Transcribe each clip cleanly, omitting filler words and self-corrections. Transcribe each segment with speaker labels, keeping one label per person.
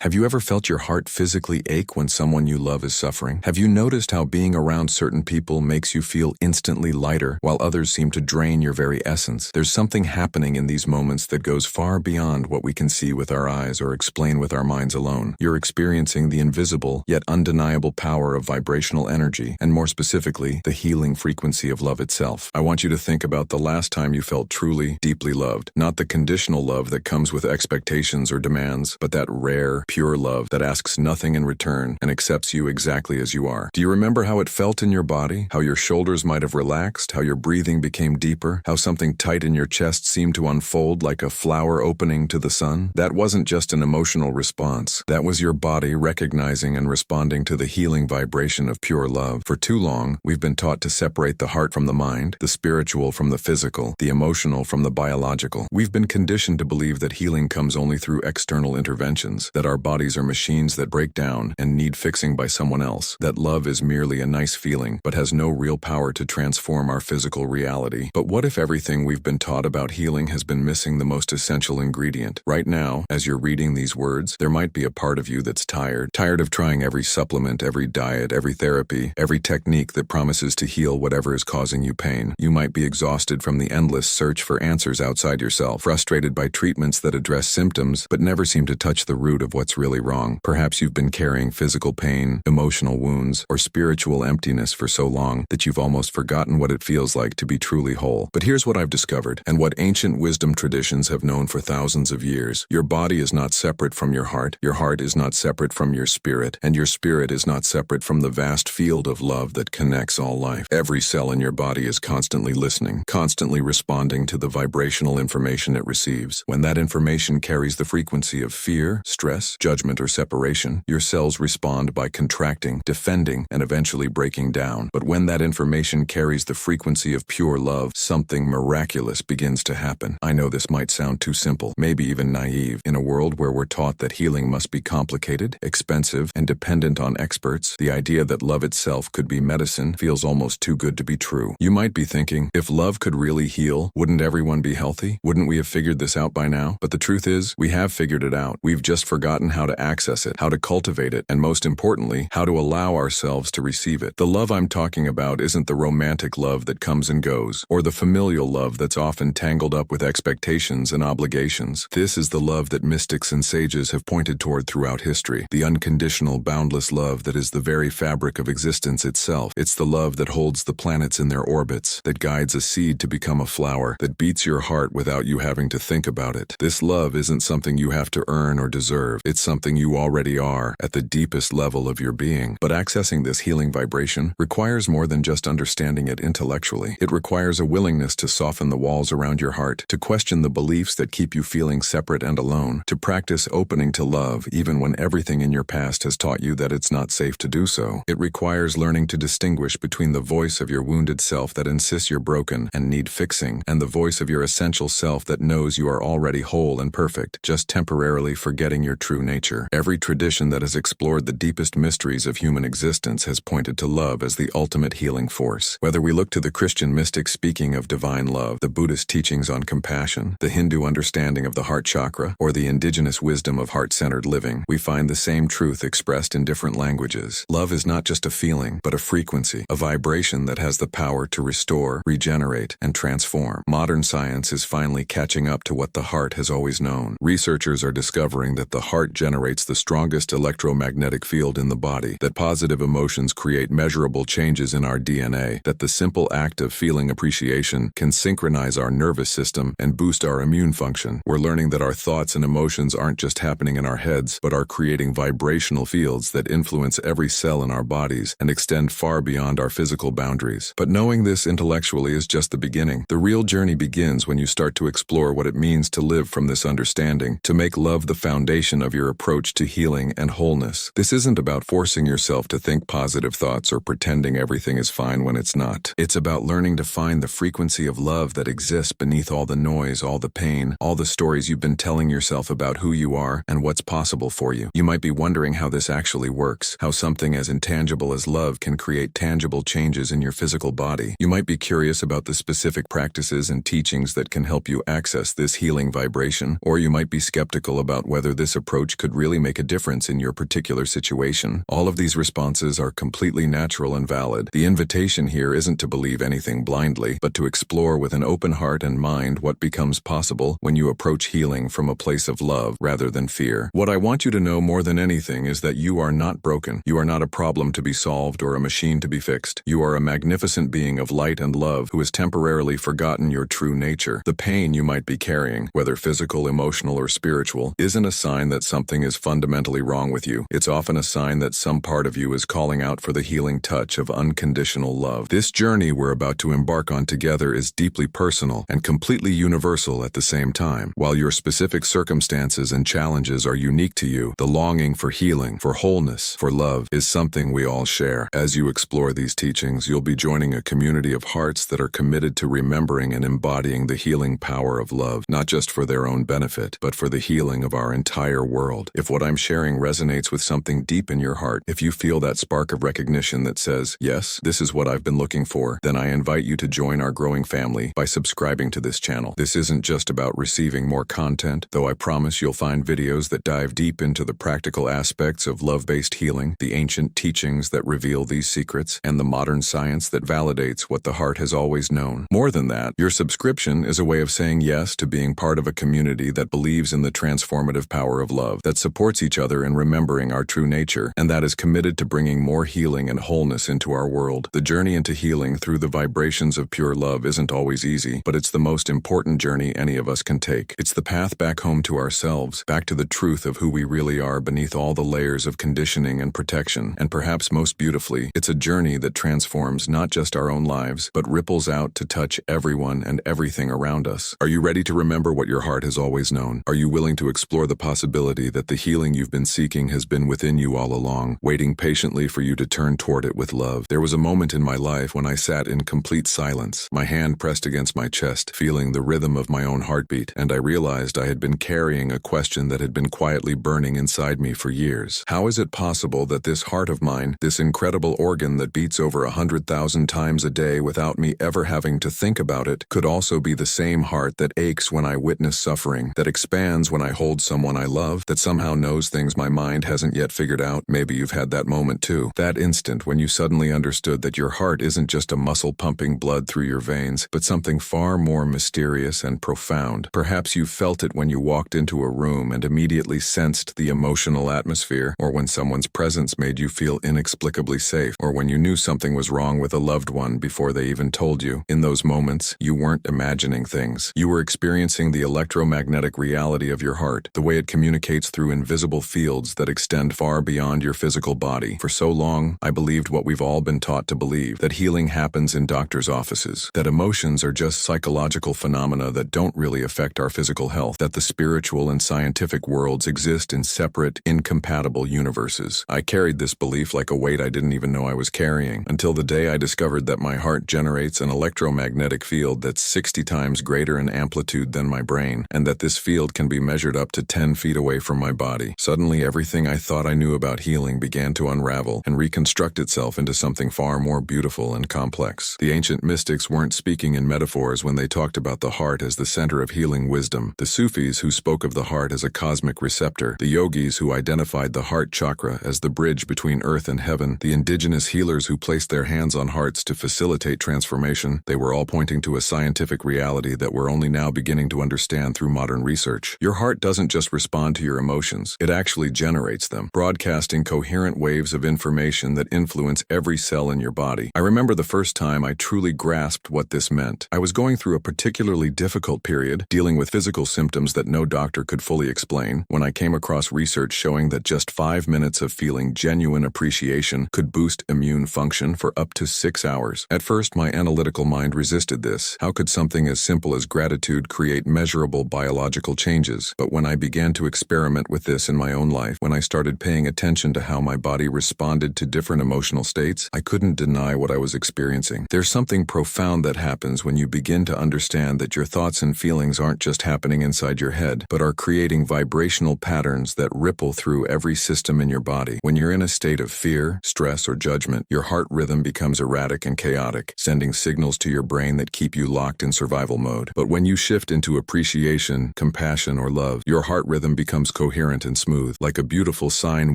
Speaker 1: Have you ever felt your heart physically ache when someone you love is suffering? Have you noticed how being around certain people makes you feel instantly lighter, while others seem to drain your very essence? There's something happening in these moments that goes far beyond what we can see with our eyes or explain with our minds alone. You're experiencing the invisible, yet undeniable power of vibrational energy, and more specifically, the healing frequency of love itself. I want you to think about the last time you felt truly, deeply loved. Not the conditional love that comes with expectations or demands, but that rare, pure love that asks nothing in return and accepts you exactly as you are. Do you remember how it felt in your body? How your shoulders might have relaxed? How your breathing became deeper? How something tight in your chest seemed to unfold like a flower opening to the sun? That wasn't just an emotional response. That was your body recognizing and responding to the healing vibration of pure love. For too long, we've been taught to separate the heart from the mind, the spiritual from the physical, the emotional from the biological. We've been conditioned to believe that healing comes only through external interventions, that our bodies are machines that break down and need fixing by someone else, that love is merely a nice feeling but has no real power to transform our physical reality. But what if everything we've been taught about healing has been missing the most essential ingredient? Right now, as you're reading these words, there might be a part of you that's tired of trying every supplement, every diet, every therapy, every technique that promises to heal whatever is causing you pain. You might be exhausted from the endless search for answers outside yourself, frustrated by treatments that address symptoms but never seem to touch the root of what's really wrong. Perhaps you've been carrying physical pain, emotional wounds, or spiritual emptiness for so long that you've almost forgotten what it feels like to be truly whole. But here's what I've discovered, and what ancient wisdom traditions have known for thousands of years. Your body is not separate from your heart is not separate from your spirit, and your spirit is not separate from the vast field of love that connects all life. Every cell in your body is constantly listening, constantly responding to the vibrational information it receives. When that information carries the frequency of fear, stress, judgment, or separation, your cells respond by contracting, defending, and eventually breaking down. But when that information carries the frequency of pure love, something miraculous begins to happen. I know this might sound too simple, maybe even naive. In a world where we're taught that healing must be complicated, expensive, and dependent on experts, the idea that love itself could be medicine feels almost too good to be true. You might be thinking, if love could really heal, wouldn't everyone be healthy? Wouldn't we have figured this out by now? But the truth is, we have figured it out. We've just forgotten how to access it, how to cultivate it, and most importantly, how to allow ourselves to receive it. The love I'm talking about isn't the romantic love that comes and goes, or the familial love that's often tangled up with expectations and obligations. This is the love that mystics and sages have pointed toward throughout history, the unconditional, boundless love that is the very fabric of existence itself. It's the love that holds the planets in their orbits, that guides a seed to become a flower, that beats your heart without you having to think about it. This love isn't something you have to earn or deserve. It's something you already are, at the deepest level of your being. But accessing this healing vibration requires more than just understanding it intellectually. It requires a willingness to soften the walls around your heart, to question the beliefs that keep you feeling separate and alone, to practice opening to love even when everything in your past has taught you that it's not safe to do so. It requires learning to distinguish between the voice of your wounded self that insists you're broken and need fixing, and the voice of your essential self that knows you are already whole and perfect, just temporarily forgetting your true nature. Every tradition that has explored the deepest mysteries of human existence has pointed to love as the ultimate healing force. Whether we look to the Christian mystics speaking of divine love, the Buddhist teachings on compassion, the Hindu understanding of the heart chakra, or the indigenous wisdom of heart-centered living, we find the same truth expressed in different languages. Love is not just a feeling, but a frequency, a vibration that has the power to restore, regenerate, and transform. Modern science is finally catching up to what the heart has always known. Researchers are discovering that the heart generates the strongest electromagnetic field in the body, that positive emotions create measurable changes in our DNA, that the simple act of feeling appreciation can synchronize our nervous system and boost our immune function. We're learning that our thoughts and emotions aren't just happening in our heads, but are creating vibrational fields that influence every cell in our bodies and extend far beyond our physical boundaries. But knowing this intellectually is just the beginning. The real journey begins when you start to explore what it means to live from this understanding, to make love the foundation of your approach to healing and wholeness. This isn't about forcing yourself to think positive thoughts or pretending everything is fine when it's not. It's about learning to find the frequency of love that exists beneath all the noise, all the pain, all the stories you've been telling yourself about who you are and what's possible for you. You might be wondering how this actually works, how something as intangible as love can create tangible changes in your physical body. You might be curious about the specific practices and teachings that can help you access this healing vibration, or you might be skeptical about whether this approach which could really make a difference in your particular situation. All of these responses are completely natural and valid. The invitation here isn't to believe anything blindly, but to explore with an open heart and mind what becomes possible when you approach healing from a place of love rather than fear. What I want you to know more than anything is that you are not broken. You are not a problem to be solved or a machine to be fixed. You are a magnificent being of light and love who has temporarily forgotten your true nature. The pain you might be carrying, whether physical, emotional, or spiritual, isn't a sign that something is fundamentally wrong with you. It's often a sign that some part of you is calling out for the healing touch of unconditional love. This journey we're about to embark on together is deeply personal and completely universal at the same time. While your specific circumstances and challenges are unique to you, the longing for healing, for wholeness, for love is something we all share. As you explore these teachings, you'll be joining a community of hearts that are committed to remembering and embodying the healing power of love, not just for their own benefit, but for the healing of our entire world. If what I'm sharing resonates with something deep in your heart, if you feel that spark of recognition that says, yes, this is what I've been looking for, then I invite you to join our growing family by subscribing to this channel. This isn't just about receiving more content, though I promise you'll find videos that dive deep into the practical aspects of love-based healing, the ancient teachings that reveal these secrets, and the modern science that validates what the heart has always known. More than that, your subscription is a way of saying yes to being part of a community that believes in the transformative power of love, that supports each other in remembering our true nature, and that is committed to bringing more healing and wholeness into our world. The journey into healing through the vibrations of pure love isn't always easy, but it's the most important journey any of us can take. It's the path back home to ourselves, back to the truth of who we really are beneath all the layers of conditioning and protection. And perhaps most beautifully, it's a journey that transforms not just our own lives, but ripples out to touch everyone and everything around us. Are you ready to remember what your heart has always known? Are you willing to explore the possibility that the healing you've been seeking has been within you all along, waiting patiently for you to turn toward it with love? There was a moment in my life when I sat in complete silence, my hand pressed against my chest, feeling the rhythm of my own heartbeat, and I realized I had been carrying a question that had been quietly burning inside me for years. How is it possible that this heart of mine, this incredible organ that beats over 100,000 times a day without me ever having to think about it, could also be the same heart that aches when I witness suffering, that expands when I hold someone I love, that somehow knows things my mind hasn't yet figured out? Maybe you've had that moment too. That instant when you suddenly understood that your heart isn't just a muscle pumping blood through your veins, but something far more mysterious and profound. Perhaps you felt it when you walked into a room and immediately sensed the emotional atmosphere, or when someone's presence made you feel inexplicably safe, or when you knew something was wrong with a loved one before they even told you. In those moments, you weren't imagining things. You were experiencing the electromagnetic reality of your heart, the way it communicates through invisible fields that extend far beyond your physical body. For so long, I believed what we've all been taught to believe, that healing happens in doctors' offices, that emotions are just psychological phenomena that don't really affect our physical health, that the spiritual and scientific worlds exist in separate, incompatible universes. I carried this belief like a weight I didn't even know I was carrying, until the day I discovered that my heart generates an electromagnetic field that's 60 times greater in amplitude than my brain, and that this field can be measured up to 10 feet away from my body. Suddenly, everything I thought I knew about healing began to unravel and reconstruct itself into something far more beautiful and complex. The ancient mystics weren't speaking in metaphors when they talked about the heart as the center of healing wisdom. The Sufis who spoke of the heart as a cosmic receptor, the yogis who identified the heart chakra as the bridge between earth and heaven, the indigenous healers who placed their hands on hearts to facilitate transformation, they were all pointing to a scientific reality that we're only now beginning to understand through modern research. Your heart doesn't just respond to your emotions, it actually generates them, broadcasting coherent waves of information that influence every cell in your body. I remember the first time I truly grasped what this meant. I was going through a particularly difficult period, dealing with physical symptoms that no doctor could fully explain, when I came across research showing that just 5 minutes of feeling genuine appreciation could boost immune function for up to 6 hours. At first, my analytical mind resisted this. How could something as simple as gratitude create measurable biological changes? But when I began to experiment with this in my own life, when I started paying attention to how my body responded to different emotional states, I couldn't deny what I was experiencing. There's something profound that happens when you begin to understand that your thoughts and feelings aren't just happening inside your head, but are creating vibrational patterns that ripple through every system in your body. When you're in a state of fear, stress, or judgment, your heart rhythm becomes erratic and chaotic, sending signals to your brain that keep you locked in survival mode. But when you shift into appreciation, compassion, or love, your heart rhythm becomes coherent and smooth, like a beautiful sine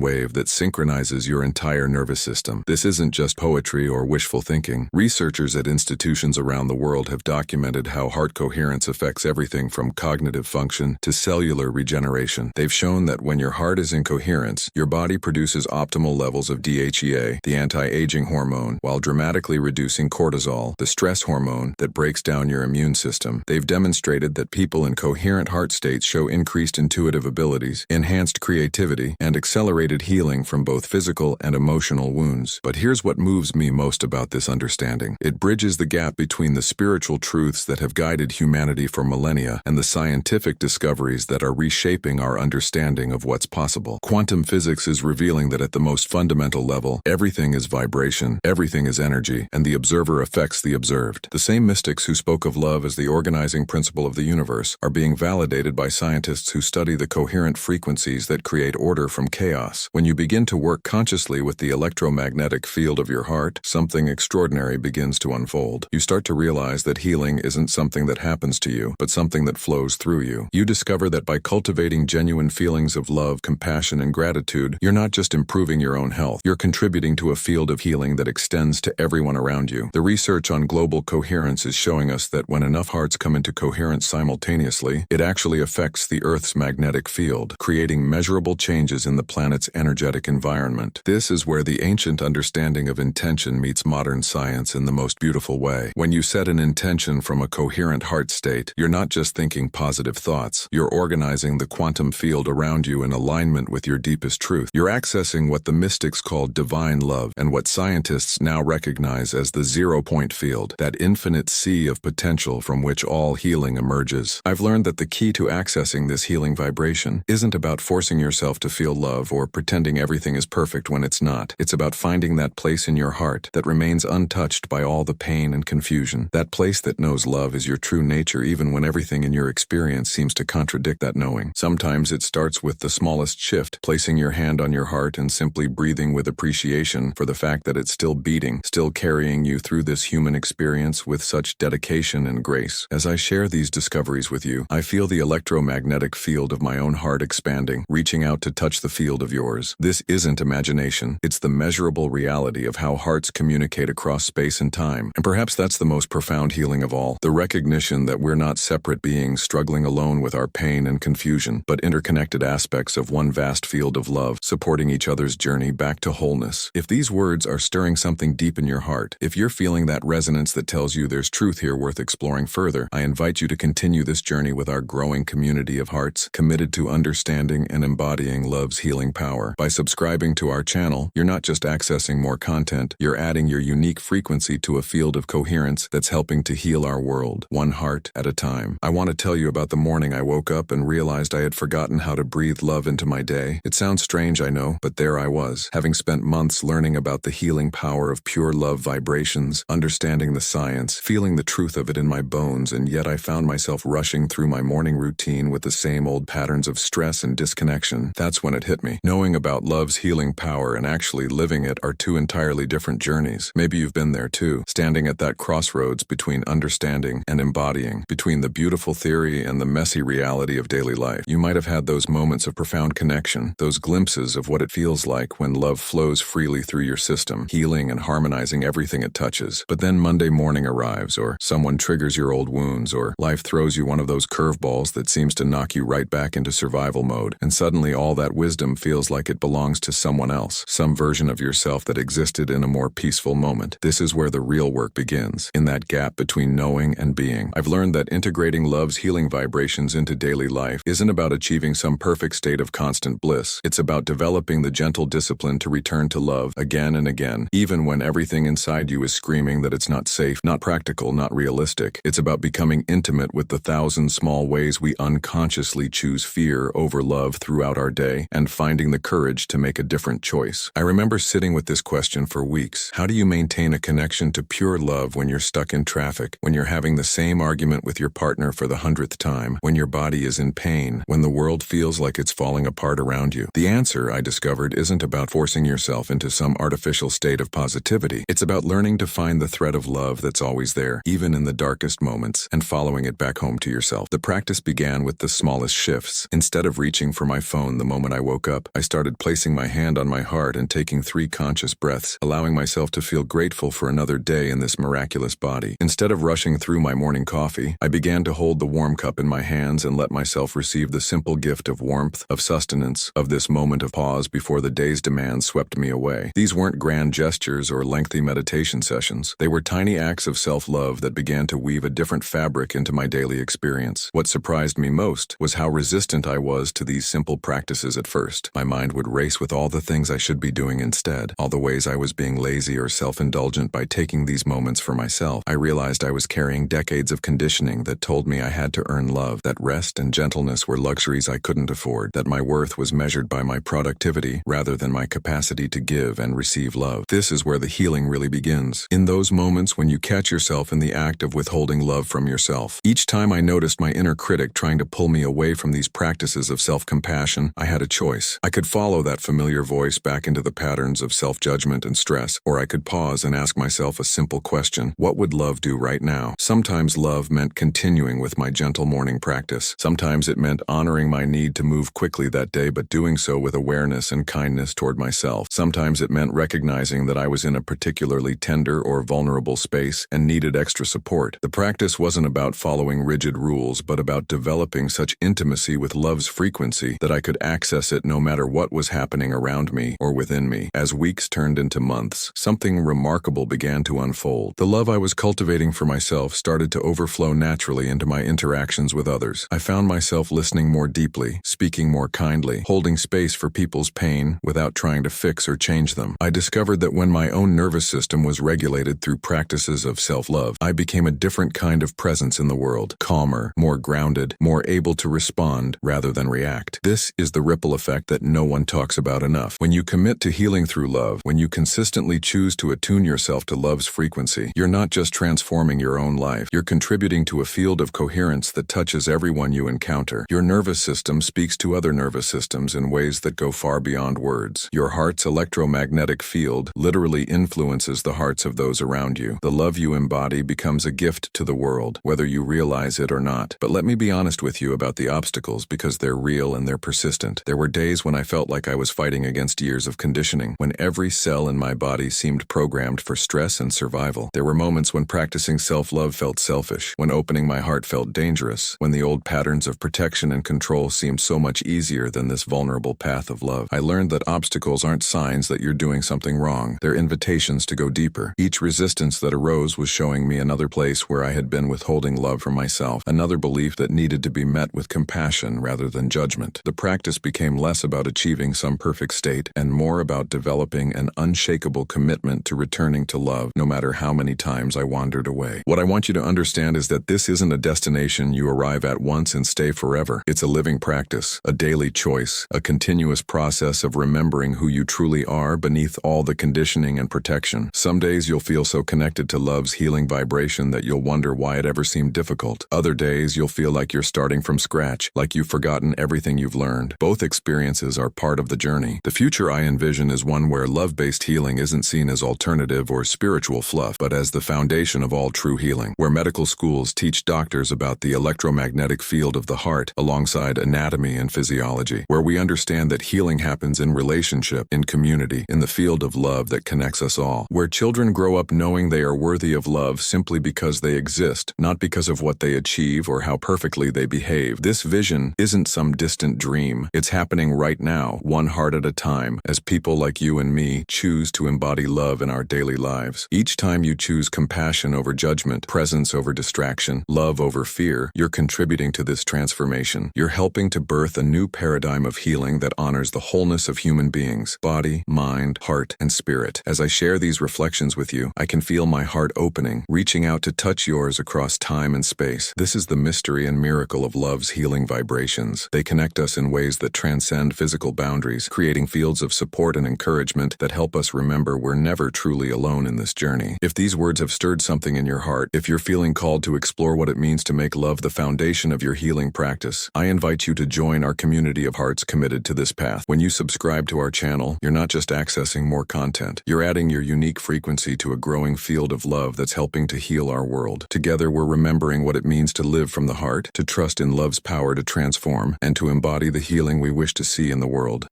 Speaker 1: wave that synchronizes your entire nervous system. This isn't just poetry or wishful thinking. Researchers at institutions around the world have documented how heart coherence affects everything from cognitive function to cellular regeneration. They've shown that when your heart is in coherence, your body produces optimal levels of DHEA, the anti-aging hormone, while dramatically reducing cortisol, the stress hormone that breaks down your immune system. They've demonstrated that people in coherent heart states show increased intuitive abilities, enhanced creativity, and accelerated healing from both physical and emotional wounds. But here's what moves me most about this understanding. It bridges the gap between the spiritual truths that have guided humanity for millennia and the scientific discoveries that are reshaping our understanding of what's possible. Quantum physics is revealing that at the most fundamental level, everything is vibration, everything is energy, and the observer affects the observed. The same mystics who spoke of love as the organizing principle of the universe are being validated by scientists who study the coherent frequencies that create order from chaos. When you begin to work consciously with the electromagnetic field of your heart, something extraordinary begins to unfold. You start to realize that healing isn't something that happens to you, but something that flows through you. You discover that by cultivating genuine feelings of love, compassion, and gratitude, you're not just improving your own health, you're contributing to a field of healing that extends to everyone around you. The research on global coherence is showing us that when enough hearts come into coherence simultaneously, it actually affects the Earth's magnetic field, creating measurable changes in the planet's energetic environment. This is where the ancient understanding of intention meets modern science in the most beautiful way. When you set an intention from a coherent heart state, you're not just thinking positive thoughts, you're organizing the quantum field around you in alignment with your deepest truth. You're accessing what the mystics called divine love and what scientists now recognize as the zero-point field, that infinite sea of potential from which all healing emerges. I've learned that the key to accessing this healing vibration isn't about forcing yourself to feel love or pretending everything is perfect when it's not. It's about finding that place in your heart that remains untouched by all the pain and confusion, that place that knows love is your true nature even when everything in your experience seems to contradict that knowing. Sometimes it starts with the smallest shift, placing your hand on your heart and simply breathing with appreciation for the fact that it's still beating, still carrying you through this human experience with such dedication and grace. As I share these discoveries with you, I feel the electromagnetic field of my own heart expanding, reaching out to touch the field of yours. This isn't imagination, it's the measurable reality of how hearts communicate across space and time. And perhaps that's the most profound healing of all, the recognition that we're not separate beings struggling alone with our pain and confusion, but interconnected aspects of one vast field of love, supporting each other's journey back to wholeness. If these words are stirring something deep in your heart, if you're feeling that resonance that tells you there's truth here worth exploring further, I invite you to continue this journey with our growing community of hearts, committed to understanding and embodying love's healing power. By subscribing to our channel, you're not just accessing more content, you're adding your unique frequency to a field of coherence that's helping to heal our world, one heart at a time. I want to tell you about the morning I woke up and realized I had forgotten how to breathe love into my day. It sounds strange, I know, but there I was, having spent months learning about the healing power of pure love vibrations, understanding the science, feeling the truth of it in my bones, and yet I found myself rushing through my morning routine with the same old patterns of stress and disconnection. That's when it hit me. Knowing about love's healing power and actually living it are two entirely different journeys. Maybe you've been there too, standing at that crossroads between understanding and embodying, between the beautiful theory and the messy reality of daily life. You might have had those moments of profound connection, those glimpses of what it feels like when love flows freely through your system, healing and harmonizing everything it touches. But then Monday morning arrives, or someone triggers your old wounds, or life throws you one of those curveballs that seems to knock you right back into survival mode, and suddenly all that wisdom feels like it belongs to someone else, some version of yourself that existed in a more peaceful moment. This is where the real work begins, in that gap between knowing and being. I've learned that integrating love's healing vibrations into daily life isn't about achieving some perfect state of constant bliss. It's about developing the gentle discipline to return to love again and again, even when everything inside you is screaming that it's not safe, not practical, not realistic. It's about becoming intimate with the thousand small ways we unconsciously choose fear over love throughout our day, and finding the courage to make a different choice. I remember sitting with this question for weeks. How do you maintain a connection to pure love when you're stuck in traffic, when you're having the same argument with your partner for the 100th time, when your body is in pain, when the world feels like it's falling apart around you? The answer, I discovered, isn't about forcing yourself into some artificial state of positivity. It's about learning to find the thread of love that's always there, even in the darkest moments, and following it back home to yourself. The practice began with the smallest shifts. Instead of of reaching for my phone the moment I woke up, I started placing my hand on my heart and taking 3 conscious breaths, allowing myself to feel grateful for another day in this miraculous body. Instead of rushing through my morning coffee, I began to hold the warm cup in my hands and let myself receive the simple gift of warmth, of sustenance, of this moment of pause before the day's demands swept me away. These weren't grand gestures or lengthy meditation sessions. They were tiny acts of self-love that began to weave a different fabric into my daily experience. What surprised me most was how resistant I was to these simple practices at first. My mind would race with all the things I should be doing instead, all the ways I was being lazy or self-indulgent by taking these moments for myself. I realized I was carrying decades of conditioning that told me I had to earn love, that rest and gentleness were luxuries I couldn't afford, that my worth was measured by my productivity rather than my capacity to give and receive love. This is where the healing really begins, in those moments when you catch yourself in the act of withholding love from yourself. Each time I noticed my inner critic trying to pull me away from these practices of self-compassion, I had a choice. I could follow that familiar voice back into the patterns of self-judgment and stress, or I could pause and ask myself a simple question: what would love do right now? Sometimes love meant continuing with my gentle morning practice. Sometimes it meant honoring my need to move quickly that day, but doing so with awareness and kindness toward myself. Sometimes it meant recognizing that I was in a particularly tender or vulnerable space and needed extra support. The practice wasn't about following rigid rules, but about developing such intimacy with love's frequency that I could access it no matter what was happening around me or within me. As weeks turned into months, something remarkable began to unfold. The love I was cultivating for myself started to overflow naturally into my interactions with others. I found myself listening more deeply, speaking more kindly, holding space for people's pain without trying to fix or change them. I discovered that when my own nervous system was regulated through practices of self-love, I became a different kind of presence in the world, calmer, more grounded, more able to respond rather than react. This is the ripple effect that no one talks about enough. When you commit to healing through love, when you consistently choose to attune yourself to love's frequency, you're not just transforming your own life, you're contributing to a field of coherence that touches everyone you encounter. Your nervous system speaks to other nervous systems in ways that go far beyond words. Your heart's electromagnetic field literally influences the hearts of those around you. The love you embody becomes a gift to the world, whether you realize it or not. But let me be honest with you about the obstacles, because they're real and they're persistent. There were days when I felt like I was fighting against years of conditioning, when every cell in my body seemed programmed for stress and survival. There were moments when practicing self-love felt selfish, when opening my heart felt dangerous, when the old patterns of protection and control seemed so much easier than this vulnerable path of love. I learned that obstacles aren't signs that you're doing something wrong. They're invitations to go deeper. Each resistance that arose was showing me another place where I had been withholding love from myself, another belief that needed to be met with compassion rather than judgment. The practice became less about achieving some perfect state and more about developing an unshakable commitment to returning to love, no matter how many times I wandered away. What I want you to understand is that this isn't a destination you arrive at once and stay forever. It's a living practice, a daily choice, a continuous process of remembering who you truly are beneath all the conditioning and protection. Some days you'll feel so connected to love's healing vibration that you'll wonder why it ever seemed difficult. Other days you'll feel like you're starting from scratch, like you've forgotten everything you've learned. Both experiences are part of the journey. The future I envision is one where love-based healing isn't seen as alternative or spiritual fluff, but as the foundation of all true healing, where medical schools teach doctors about the electromagnetic field of the heart alongside anatomy and physiology, where we understand that healing happens in relationship, in community, in the field of love that connects us all, where children grow up knowing they are worthy of love simply because they exist, not because of what they achieve or how perfectly they behave. This vision isn't some distant dream. It's happening right now, one heart at a time, as people like you and me choose to embody love in our daily lives. Each time you choose compassion over judgment, presence over distraction, love over fear, you're contributing to this transformation. You're helping to birth a new paradigm of healing that honors the wholeness of human beings, body, mind, heart, and spirit. As I share these reflections with you, I can feel my heart opening, reaching out to touch yours across time and space. This is the mystery and miracle of love's healing vibrations. They connect us in ways that transcend physical boundaries, creating fields of support and encouragement that help us remember we're never truly alone in this journey. If these words have stirred something in your heart, if you're feeling called to explore what it means to make love the foundation of your healing practice, I invite you to join our community of hearts committed to this path. When you subscribe to our channel, you're not just accessing more content, you're adding your unique frequency to a growing field of love that's helping to heal our world. Together, we're remembering what it means to live from the heart, to trust in love's power to transform, and to embody the healing we wish to see in the world.